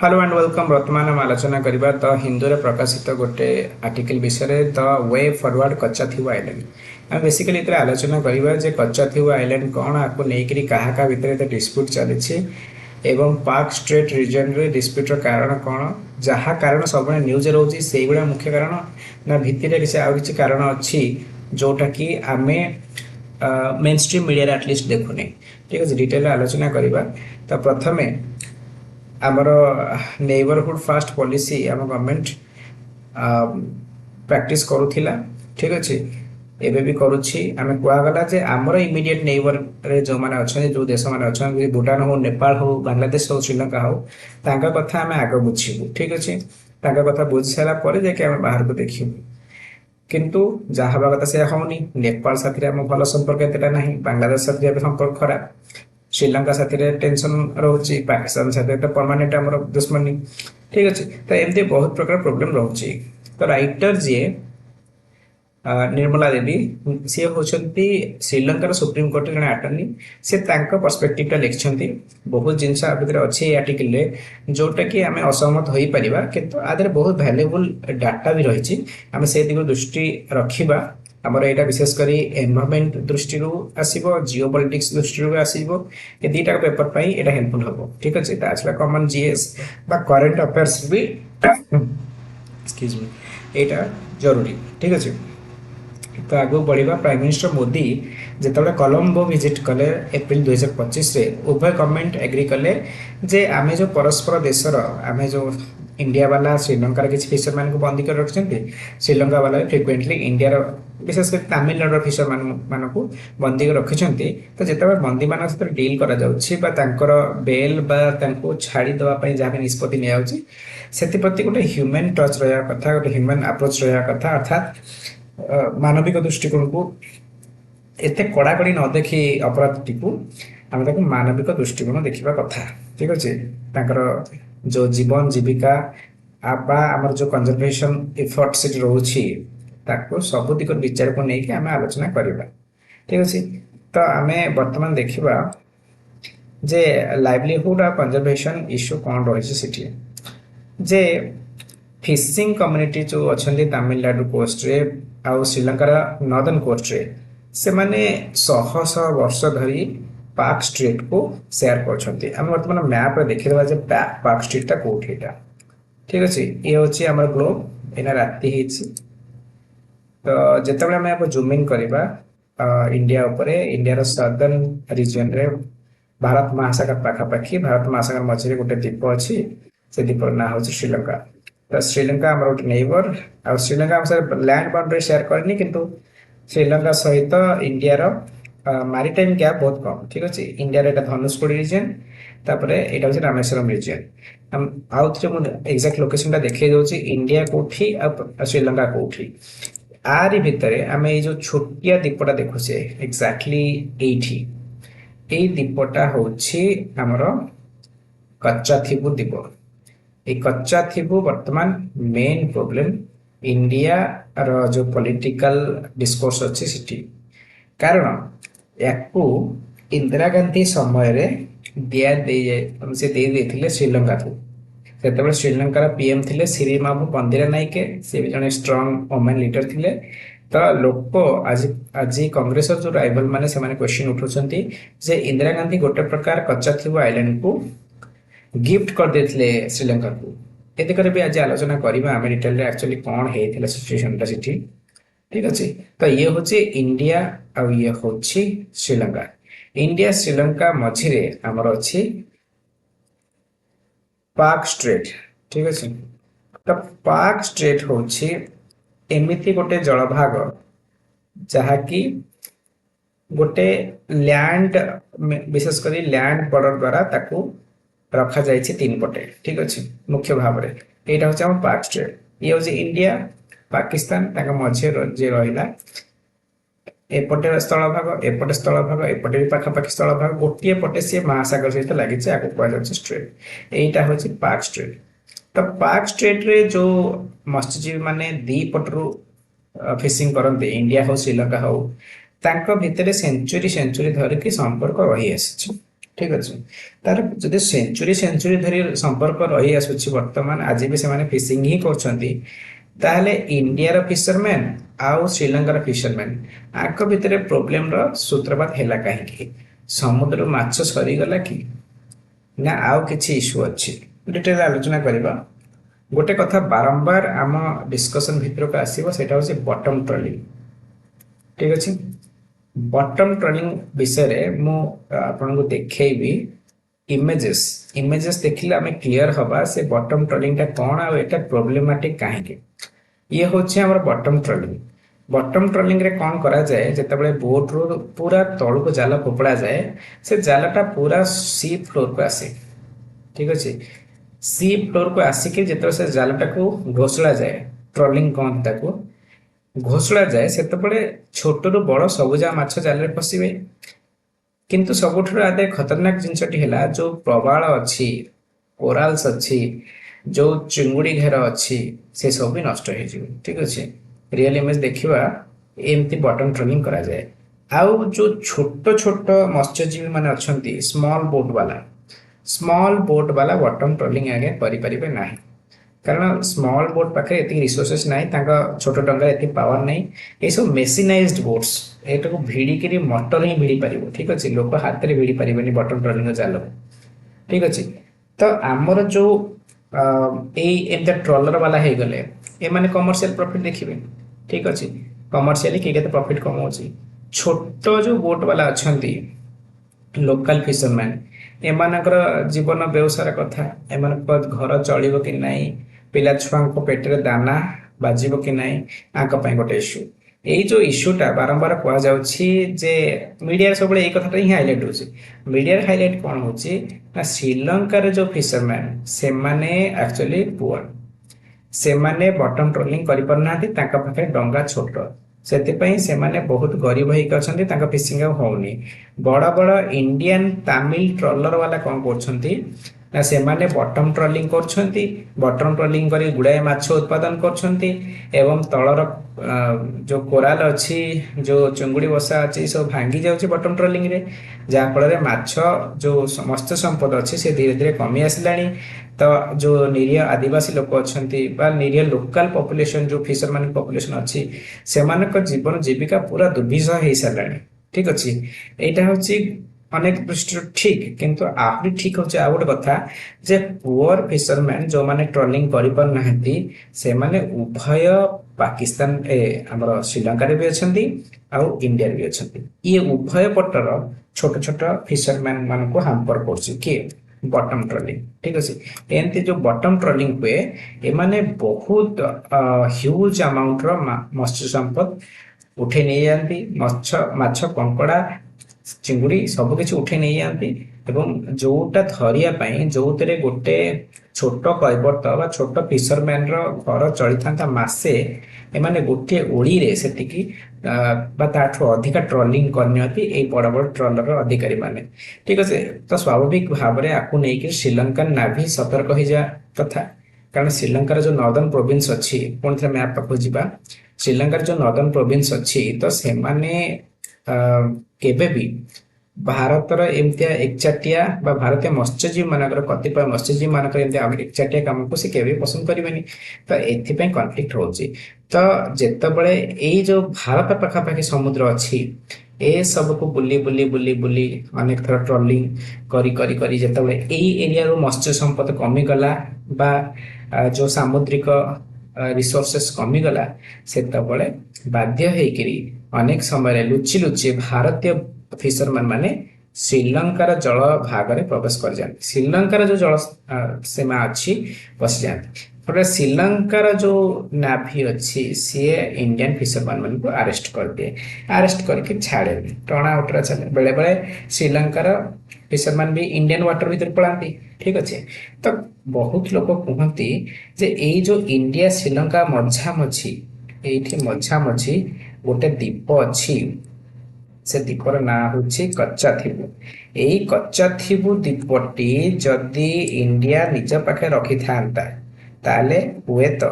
Hello and welcome. वर्तमान हम आलोचना करबा द हिंदू रे प्रकाशित गोटे आर्टिकल विषय द वे फॉरवर्ड कच्चाथीव आइलैंड। हम बेसिकली इतरे आलोचना करबा जे कच्चाथीव आइलैंड कोन आको नेकरी काहा का भितर त डिस्प्यूट चलिछि एवं पार्क स्ट्रेट रीजन रे डिस्प्यूट रो कारण कोन जहा कारण सब न्यूज रहउछि सेही गुडा मुख्य कारण ना भितिरे किसी आ किछि कारण अछि जोटा कि आमे मेन स्ट्रीम मीडिया रे एटलीस्ट देखुने। ठीक अछि, डिटेल आलोचना करबा। त प्रथमे आमर नेबरहुड फास्ट पॉलिसी आम गवर्नमेंट प्रैक्टिस करूथिला। ठीक अच्छे, एबे भी करुछि। आमे कुआगला जे आमर इमीडिएट नेबर रे जो माने अछन जो देश माने अछन भूटान हो, नेपाल हो, बांग्लादेश हो, श्रीलंका हो, तांका कथा आमे आगे बुझिबु। ठीक अच्छे, तांका कथा बुझि सारा परे जे के आमे बाहर को देखिबु। किंतु जहाँ हवा कथा से होनी, नेपाल साथी आम भल संपर्क एतटा नहीं, बांग्लादेश साथी संपर्क खराब, श्रीलंका साथी टेंशन रोचे, पाकिस्तान साथी तो परमानेंट आमर दुश्मनी। ठीक अच्छे, तो एमती बहुत प्रकार प्रोब्लेम रोचे। तो राइटर जी निर्मला देवी सी होती श्रीलंकार सुप्रीम कोर्ट जन आटर्नी, से पर्सपेक्टिव लिखिं बहुत जिनस भितर अच्छे आर्टिकल जोटा कि आम असहमत हो पार, किंतु आदि बहुत भैल्युएबल डाटा भी रही। आम से दिग दृष्टि रखा आमर यहाँ विशेषकर एनवायरनमेंट दृष्टि आसो, जिओ पॉलिटिक्स दृष्टि आसो, ये दुईटा पेपर पर यहाँ हेल्पफुल हम। ठीक अच्छे, छाड़ा कमन जीएस बा करेन्ट अफेयर्स भी एक्सक्यूज मी यहाँ जरूरी। ठीक अच्छे, तो आगे बढ़ा। प्राइम मिनिस्टर मोदी जिते कोलंबो विजिट कले एप्रिल 2025 उभय गवर्नमेंट एग्री कले जे आमे जो परस्पर देशर आमे जो इंडिया वाला श्रीलंकार किसी फिशरमैन को बंदी कर रखिंट, श्रीलंका वाला फ्रिक्वेंटली इंडिया विशेषकर तमिलनाडु फिशरमैन मान को बंदी कर रखिंट। तो जिते बंदी मान सहित डील कर बेल छाड़ी देवाई जहाँ भी निष्पत्ति नि गोटे ह्यूमन टच रहा कथा, गोटे ह्यूमन अप्रोच रहा कथा, अर्थात मानविक दृष्टिकोण को एते कड़ाकड़ी न देखी अपराधी को आम मानविक दृष्टिकोण देखा कथा। ठीक अच्छे, जो जीवन जीविका आमर जो कंजर्वेशन एफर्ट से रोचे सब दिग विचार को लेकिन आम आलोचना करवा। ठीक अच्छे, तो आम बर्तमान देखा जे लाइवलीहुड और कंजर्वेशन इश्यू कौन रही जे फिशिंग कम्युनिटी जो अच्छा तमिलनाडु कोस्ट रे आउ श्रीलंकार नॉर्दर्न कोस्ट रे से माने शह शह वर्ष धरी पार्क स्ट्रीट को शेयर कर बर्तमान मैप रे देखिदेवा जे पार्क स्ट्रीट कौटी एटा। ठीक अच्छे, ये हूँ आम ग्लोब, एना राति होती। तो जिते आम यहाँ जूमिंग करवा इंडिया उपरे, इंडिया सदर्न रीजन रे भारत महासागर पाखापाखि, भारत महासागर मझे गोटे द्वीप अच्छी, से द्वीप ना हूँ श्रीलंका। तो श्रीलंका आम गोटे नेबर आ श्रीलंका आम सर लैंड बाउंड्री शेयर करनी, किंतु श्रीलंका सहित इंडिया मारिटाइम गैप बहुत कम। ठीक अच्छे, इंडिया एटा धनुषकोडी रीजन, तापर एटा हूँ रामेश्वरम रीजन। आउ थे मुझे एक्जाक्ट लोकेशन देखे दूसरी इंडिया कौटी आ श्रीलंका कौटी। आरी भितर आम ये जो छोटिया द्वीपटा देखुचे एक्जाक्टली ये द्वीपटा हूँ आमर कच्चाथीव द्वीप। ये कच्चाथीव वर्तमान मेन प्रोब्लेम इंडिया रो जो पॉलिटिकल डिस्कोर्स अच्छी सिटी, कारण याकू इंदिरा गांधी समय रे दिया से दे श्रीलंका को। से श्रीलंकार पीएम थे श्रीमाबू बंदिरा नायके, सी भी जड़े स्ट्रंग वोमेन लीडर थे। तो लोक आज आज कांग्रेस जो राइवल माने से माने क्वेश्चन उठाउछंती जे इंदिरा गांधी गोटे प्रकार कच्चाथीव आइलैंड को गिफ्ट कर देथिले श्रीलंका को। एते करे भी आज आलोचना करबा आमे डिटेल रे एक्चुअली कोन हेथिला सिचुएशनटा सिटी। ठीक अच्छे, तो ये हूँ इंडिया आ ये हूँ श्रीलंका। इंडिया श्रीलंका मझिरे आमर अच्छी पार्क स्ट्रेट। ठीक अच्छे, तो पार्क स्ट्रेट हूँ एमती गोटे जलभाग जहाँकि गोटे लैंड विशेषकर लैंड बॉर्डर द्वारा ताकू रखा जाए तीन पटे। ठीक अच्छे, मुख्य भाव में यहाँ हूँ पार्क स्ट्रेट, ये हूँ इंडिया पाकिस्तान मझे जे रहा एपटे स्थल भाग, एपटे स्थल भाग, एपटे भी पाखापाखि स्थल भाग, गोटे पटे सी महासागर सहित लगी आपको कह स्ट्रेट, यहाँ हूँ पार्क स्ट्रेट। तो पार्क स्ट्रेट रे जो मत्स्यजीवी माने दी पटरू फिशिंग करते इंडिया हो श्रीलंका हो, भितर सेंचुरी धरिकी संपर्क रही आसी। ठीक अच्छे तार जदि सेंचुरी सेंचुरी धरी संपर्क रही आसुची वर्तमान आज भी से फिशिंग ही कर इंडिया फिशरमैन आउ श्रीलंकार फिशरमैन आक भितर प्रोब्लेम सूत्रपात है कहीं समुद्र माछ सरीगला कि ना आउ किसी इश्यू अच्छी डिटेल आलोचना करवा गोटे कथा बारंबार आम डिस्कशन भितर को आसो सेटा हूँ बटम ट्रॉलिंग ठीक अच्छे बटम ट्रॉलिंग विषय मुझे देखी इमेजेस इमेजेस देखिले आम क्लीयर हवा से बटम ट्रॉलिंग टा कौन आटा प्रोब्लेमेटिक कहीं ये हूँ आम बटम ट्रॉलिंग बटम ट्रॉलिंग रे कौन करा जाए जिते बोट रू पूरा तल को जाल फोपड़ा जाए से जालटा पूरा सी फ्लोर को आसे ठीक अच्छे सी फ्लोर को आसिक जो से जालटा को घोषला जाए ट्रॉलिंग कहते घोषला जाए से छोट रू बड़ सबुजा माछ जाल पशिबे किंतु सबुठ आदे खतरनाक जिनसटी है जो प्रबाल अच्छी कोराल्स अच्छी जो चिंगुड़ी घेर अच्छी से सब भी नष्ट हो ठीक अच्छे रियल इमेज देखा एमती बटन ट्रॉलिंग करा जाए आउ जो छोट छोट मत्स्यजीवी मैंने अच्छा स्मॉल बोट वाला बटम ट्रॉलिंग आगे करें ना कारण स्मॉल बोट पाखे ये रिसोर्सेस ना छोट डंगा ये पावर ना ये सब मेसीनाइज्ड बोट्स एटा को भिड़ी मटर ही भिड़ी पार ठीक अच्छे लोक हाथ में भिड़ी पारे बटम ट्रॉलिंग जाल ठीक अच्छे तो आमर जो एमती ट्रॉलर वाला हो गले एमाने कमर्शियल प्रॉफिट देखिए ठीक अच्छे कमर्शियली किए प्रॉफिट कमाऊँगी छोट जो बोट वाला अच्छा लोकल फिशरमैन एमानकर जीवन व्यवसाय कथा एम घर चलो कि नाई पिला छुआ पेटे दाना बाजिब कि नाई आंक गोटे इश्यू यही जो इश्यूटा बारंबार कहुचे मीडिया सब यही कथा ही हाइलाइट हो मीडिया हाइलाइट कौन हो श्रीलंकार जो फिशरमैन से माने एक्चुअली पुअर से माने बटम ट्रॉलिंग कर पाखे डंगा छोट से माने बहुत गरीब होकर अच्छा फिशिंग होनी बड़ बड़ इंडियन तमिल ट्रॉलर वाला कौन कर से माने बटम ट्रॉलिंग कर बटम ट्रॉलिंग कर गुड़ाए माछ उत्पादन कर तलर जो कोराल अच्छी जो चुंगुड़ी बसा अच्छी सब भांगी जाऊँच बटम ट्रॉलिंग रे जहाँफल माछ जो मत्स्य संपद अच्छी से धीरे धीरे कमी आसला तो जो निरीह आदिवासी लोक अच्छा निरीह लोकल पॉपुलेशन जो फिशरमैन पॉपुलेशन अच्छी से जीवन जीविका पूरा दुर्विषह हो सारा ठीक अच्छे यहाँ हूँ अनेक दृष्टि ठीक किंतु आहरी ठीक होचे आ गोटे कथा जे पुअर फिशरमैन जो माने ट्रॉलिंग करि पर नाहंती से माने उभय पाकिस्तान हमर श्रीलंका रे भी अछंती आ इंडिया रे भी अछंती ये उभय पटर छोट छोट फिशरमैन मान को हाम्पर करछि के बटम ट्रॉलिंग ठीक अच्छे एमती जो बटम ट्रॉलिंग हुए एमाने बहुत ह्यूज अमाउंट रो मत्स्य संपद उठे नहीं जाती माछ कंकड़ा चिंगुड़ी सबकि उठे नहीं जाती जोटा धरिया जो गोटे छोट कैबर्त बा छोट फिशरमैन घर चली था मासे एमाने गोटे ओड़ी रे सेटिकी ताठू अधिका ट्रॉलिंग करनी बड़ बड़ ट्रॉलर अधिकारी माने ठीक अच्छे तो स्वाभाविक भाव में आपको नहीं श्रीलंकन नाभी सतर्क हो जा कथा कारण श्रीलंकार जो नॉर्दर्न प्रोविंस अच्छी पुणी थे मैप पाखु जावा श्रीलंकार जो नॉर्दर्न प्रोविंस अच्छी तो से केबे भी भारतर एमती एकचाटिया भारतीय मत्स्यजीवी मानकर कतिपय मत्स्यजीवी मानकर एमती एकचाटिया काम को सी केबे पसंद करेंगे तो एथि कॉन्फ्लिक्ट होची तो जेतबळे एई जो भारत पाखापाखि समुद्र अच्छी ए सब को बुली बुली बुली बुली अनेक थर ट्रॉलिंग करी करी करी जेतबळे एई एरिया रो मत्स्य संपद कमी गला बा जो सामुद्रिक रिसोर्सेस कमी गला सेतबळे बाध्य हेकरी अनेक समय लुचि लुचि भारतीय फिशरमैन माने श्रीलंकार जल भाग में प्रवेश कर जाते श्रीलंकार जो जल सीमा अच्छी बस जाते श्रीलंकार जो नाभी अच्छी सी इंडियन फिशरमैन मान को अरेस्ट कर दिए अरेस्ट करके छाड़े टणा उटरा चले बेले बेले श्रीलंकार फिशरमैन भी इंडियन वाटर भीतर पलांती ठीक अच्छे तो बहुत लोग कहते जे ये जो इंडिया श्रीलंका मझामझी ये मझामझी गोटे द्वीप अच्छी से द्वीपर ना हूँ कच्चा थीबू यही कच्चा थीबू द्वीपटी जदि इंडिया निज पाखे रखी था ताले हुए तो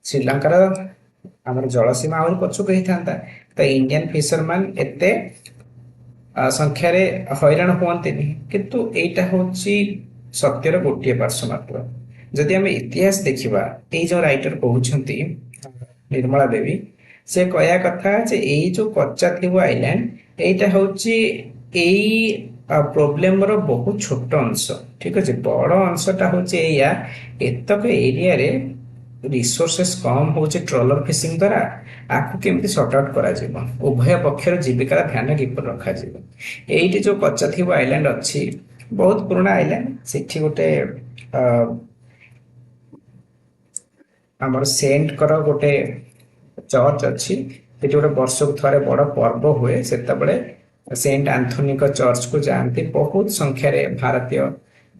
श्रीलंकार आम जलसीमा आहरी पछुक होता तो इंडियन फिशरमैन एते ସଂଖ୍ୟାରେ ହଇରାଣ ହୁଅନ୍ତିନି, କିନ୍ତୁ ଏଇଟା ହେଉଛି ସତ୍ୟର ଗୋଟିଏ ପାର୍ଶ୍ୱ ମାତ୍ର। ଯଦି ଆମେ ଇତିହାସ ଦେଖିବା, ଏଇ ଯେଉଁ ରାଇଟର କହୁଛନ୍ତି ନିର୍ମଳା ଦେବୀ, ସେ କହିବା କଥା ଯେ ଏଇ ଯେଉଁ କଚ୍ଚାଥିବ ଆଇଲ୍ୟାଣ୍ଡ, ଏଇଟା ହେଉଛି ଏଇ ପ୍ରୋବ୍ଲେମର ବହୁତ ଛୋଟ ଅଂଶ। ଠିକ ଅଛି, ବଡ଼ ଅଂଶଟା ହେଉଛି ଏଇଆ, ଏତକ ଏରିଆରେ ରିସୋର୍ସେସ୍ କମ୍ ହେଉଛି ଟ୍ରଲର ଫିସିଂ ଦ୍ୱାରା। ଆକୁ କେମିତି ସର୍ଟ ଆଉଟ୍ କରାଯିବ, ଉଭୟ ପକ୍ଷର ଜୀବିକାର ଧ୍ୟାନ କିପରି ରଖାଯିବ। ଏଇଠି ଯେଉଁ କଚ୍ଚାଥିବ ଆଇଲ୍ୟାଣ୍ଡ ଅଛି, ବହୁତ ପୁରୁଣା ଆଇଲ୍ୟାଣ୍ଡ। ସେଠି ଗୋଟେ ଆମର ସେଣ୍ଟଙ୍କର ଗୋଟେ ଚର୍ଚ୍ଚ ଅଛି। ସେଠି ଗୋଟେ ବର୍ଷକୁ ଥରେ ବଡ଼ ପର୍ବ ହୁଏ, ସେତେବେଳେ ସେଣ୍ଟ ଆନ୍ଥୋନିଙ୍କ ଚର୍ଚ୍ଚକୁ ଯାଆନ୍ତି ବହୁତ ସଂଖ୍ୟାରେ ଭାରତୀୟ,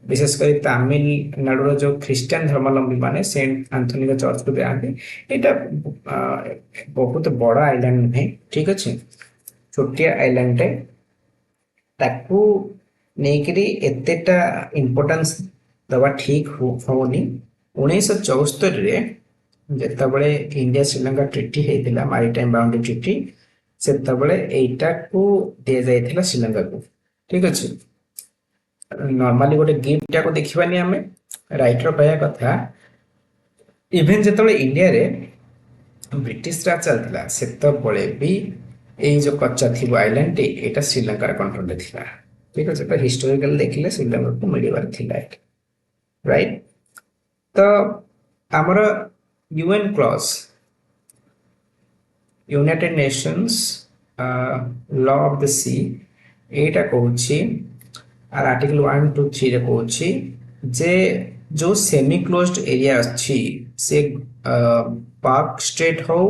ବିଶେଷ କରି ତାମିଲନାଡୁର ଯେଉଁ ଖ୍ରୀଷ୍ଟିଆନ ଧର୍ମାବଲମ୍ବୀ ମାନେ ସେଣ୍ଟ ଆନ୍ଥୋନିଙ୍କ ଚର୍ଚ୍ଚକୁ ଯାଆନ୍ତି। ଏଇଟା ବହୁତ ବଡ଼ ଆଇଲ୍ୟାଣ୍ଡ ନୁହେଁ, ଠିକ ଅଛି, ଛୋଟିଆ ଆଇଲ୍ୟାଣ୍ଡଟେ। ତାକୁ ନେଇକରି ଏତେଟା ଇମ୍ପୋର୍ଟାନ୍ସ ଦେବା ଠିକ ହଉନି। 1974ରେ ଯେତେବେଳେ ଇଣ୍ଡିଆ ଶ୍ରୀଲଙ୍କା ଟ୍ରିଟି ହେଇଥିଲା, ମାରିଟାଇମ୍ ବାଉଣ୍ଡ୍ରି ଟ୍ରିଟି, ସେତେବେଳେ ଏଇଟାକୁ ଦିଆଯାଇଥିଲା ଶ୍ରୀଲଙ୍କାକୁ। ଠିକ ଅଛି, ନର୍ମାଲି ଗୋଟେ ଗିଫ୍ଟଟାକୁ ଦେଖିବାନି ଆମେ। ରାଇଟର କହିବା କଥା, ଇଭେନ୍ ଯେତେବେଳେ ଇଣ୍ଡିଆରେ ବ୍ରିଟିଶ ରାଜ ଚାଲିଥିଲା, ସେତେବେଳେ ବି ଏଇ ଯେଉଁ କଚ୍ଚାଥିବ ଆଇଲ୍ୟାଣ୍ଡଟି, ଏଇଟା ଶ୍ରୀଲଙ୍କାର କଣ୍ଟ୍ରୋଲରେ ଥିଲା। ଠିକ ଅଛି, ହିଷ୍ଟୋରିକାଲ ଦେଖିଲେ ଶ୍ରୀଲଙ୍କାକୁ ମିଳିବାର ଥିଲା ଏଠି, ରାଇଟ୍। ତ ଆମର UN clause, United nation's law of the C, ଏଇଟା କହୁଛି, আর ଆର୍ଟିକଲ 1, 2, 3ରେ କହୁଛି ଯେ ଯେଉଁ ସେମି କ୍ଲୋଜ୍ଡ ଏରିଆ ଅଛି, ସେ ପାର୍କ ଷ୍ଟ୍ରେଟ୍ ହଉ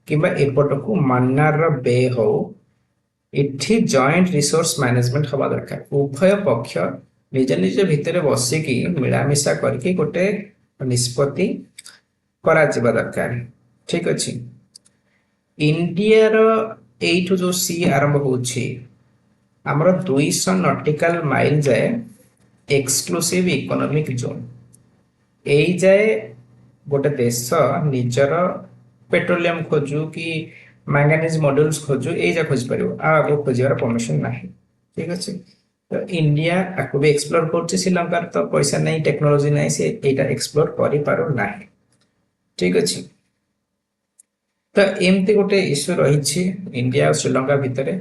କିମ୍ବା ଏପଟକୁ ମାନ୍ନାରର ବେ ହଉ, ଏଠି ଜଏଣ୍ଟ ରିସୋର୍ସ ମ୍ୟାନେଜମେଣ୍ଟ ହେବା ଦରକାର। ଉଭୟ ପକ୍ଷ ନିଜ ନିଜ ଭିତରେ ବସିକି ମିଳାମିଶା କରିକି ଗୋଟେ ନିଷ୍ପତ୍ତି କରାଯିବା ଦରକାର। ଠିକ ଅଛି, ଇଣ୍ଡିଆର ଏଇଠୁ ଯେଉଁ ସି ଆରମ୍ଭ ହେଉଛି, ଆମର 200 ନଟିକାଲ ମାଇଲ ଯାଏ ଏକ୍ସକ୍ଲୁସିଭ ଇକୋନୋମିକ ଜୋନ୍। ଏଇ ଯାଏ ଗୋଟେ ଦେଶ ନିଜର ପେଟ୍ରୋଲିୟମ ଖୋଜୁ କି ମ୍ୟାଙ୍ଗାନିଜ ମଡ୍ୟୁଲ୍ସ ଖୋଜୁ, ଏଇ ଯା ଖୋଜିପାରିବ, ଆଉ ଆଗକୁ ଖୋଜିବାର ପରମିଶନ ନାହିଁ। ଠିକ ଅଛି, ତ ଇଣ୍ଡିଆ ଆକୁ ବି ଏକ୍ସପ୍ଲୋର କରୁଛି। ଶ୍ରୀଲଙ୍କାର ତ ପଇସା ନାହିଁ, ଟେକ୍ନୋଲୋଜି ନାହିଁ, ସେ ଏଇଟା ଏକ୍ସପ୍ଲୋର କରିପାରୁ ନାହିଁ। ଠିକ ଅଛି, ତ ଏମିତି ଗୋଟେ ଇସ୍ୟୁ ରହିଛି ଇଣ୍ଡିଆ ଆଉ ଶ୍ରୀଲଙ୍କା ଭିତରେ।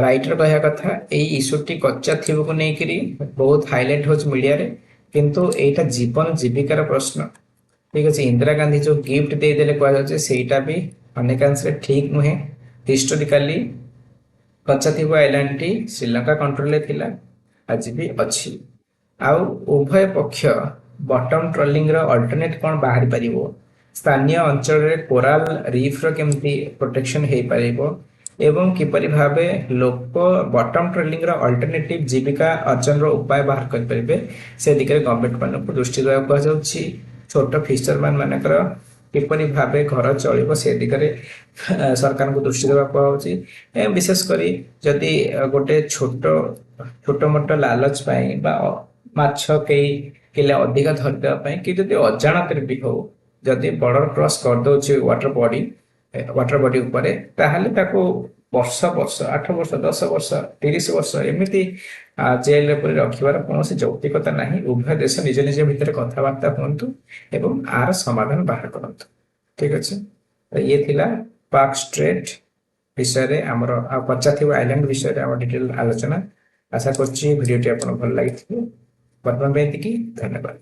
ରାଇଟର କହିବା କଥା, ଏଇ ଇସ୍ୟୁଟି କଚ୍ଚାଥିବକୁ ନେଇକରି ବହୁତ ହାଇଲାଇଟ୍ ହେଉଛି ମିଡ଼ିଆରେ, କିନ୍ତୁ ଏଇଟା ଜୀବନ ଜୀବିକାର ପ୍ରଶ୍ନ। ଠିକ ଅଛି, ଇନ୍ଦିରା ଗାନ୍ଧୀ ଯେଉଁ ଗିଫ୍ଟ ଦେଇଦେଲେ କୁହାଯାଉଛି, ସେଇଟା ବି ଅନେକାଂଶରେ ଠିକ ନୁହେଁ। ହିଷ୍ଟୋରିକାଲି କଚ୍ଚାଥିବ ଆଇଲ୍ୟାଣ୍ଡଟି ଶ୍ରୀଲଙ୍କା କଣ୍ଟ୍ରୋଲରେ ଥିଲା, ଆଜି ବି ଅଛି। ଆଉ ଉଭୟ ପକ୍ଷ ବଟମ ଟ୍ରଲିଂର ଅଲ୍ଟରନେଟ୍ କ'ଣ ବାହାରି ପାରିବ, ସ୍ଥାନୀୟ ଅଞ୍ଚଳରେ କୋରାଲ ରିଫ୍ର କେମିତି ପ୍ରୋଟେକ୍ସନ ହେଇପାରିବ, ଏବଂ କିପରି ଭାବେ ଲୋକ ବଟମ ଟ୍ରଲିଂର ଅଲ୍ଟରନେଟିଭ ଜୀବିକା ଅର୍ଜନର ଉପାୟ ବାହାର କରିପାରିବେ, ସେ ଦିଗରେ ଗଭର୍ଣ୍ଣମେଣ୍ଟମାନଙ୍କୁ ଦୃଷ୍ଟି ଦେବାକୁ କୁହାଯାଉଛି। ଛୋଟ ଫିସରମ୍ୟାନ ମାନଙ୍କର କିପରି ଭାବେ ଘର ଚଳିବ, ସେ ଦିଗରେ ସରକାରଙ୍କୁ ଦୃଷ୍ଟି ଦେବାକୁ କୁହାଯାଉଛି। ବିଶେଷ କରି ଯଦି ଗୋଟେ ଛୋଟ ମୋଟ ଲାଲଚ ପାଇଁ ବା ମାଛ କେହି କିଲେ ଅଧିକ ଧରିଦେବା ପାଇଁ, କି ଯଦି ଅଜାଣତରେ ବି ହଉ, ଯଦି ବର୍ଡର କ୍ରସ୍ କରିଦେଉଛି ୱାଟର ବଡି ଉପରେ, ତାହେଲେ ତାକୁ ବର୍ଷ 8 ବର୍ଷ, 10 ବର୍ଷ, 30 ବର୍ଷ ଏମିତି ଜେଲରେ ପୁରି ରଖିବାର କୌଣସି ଯୌক্তিକତା ନାହିଁ। ଉଭୟ ଦେଶ ନିଜ ନିଜ ଭିତରେ କଥାବାର୍ତ୍ତା ହୁଅନ୍ତୁ ଏବଂ ଆର ସମାଧାନ ବାହାର କରନ୍ତୁ। ଠିକ ଅଛି, ଇଏ ଥିଲା ପାର୍କ ଷ୍ଟ୍ରେଟ୍ ବିଷୟରେ ଆମର, ଆଉ କଚ୍ଚାଥିବ ଆଇଲ୍ୟାଣ୍ଡ ବିଷୟରେ ଆମର ଡିଟେଲ ଆଲୋଚନା। ଆଶା କରୁଛି ଭିଡ଼ିଓଟି ଆପଣଙ୍କୁ ଭଲ ଲାଗିଥିବ। ବର୍ତ୍ତମାନ ପାଇଁ ଏତିକି, ଧନ୍ୟବାଦ।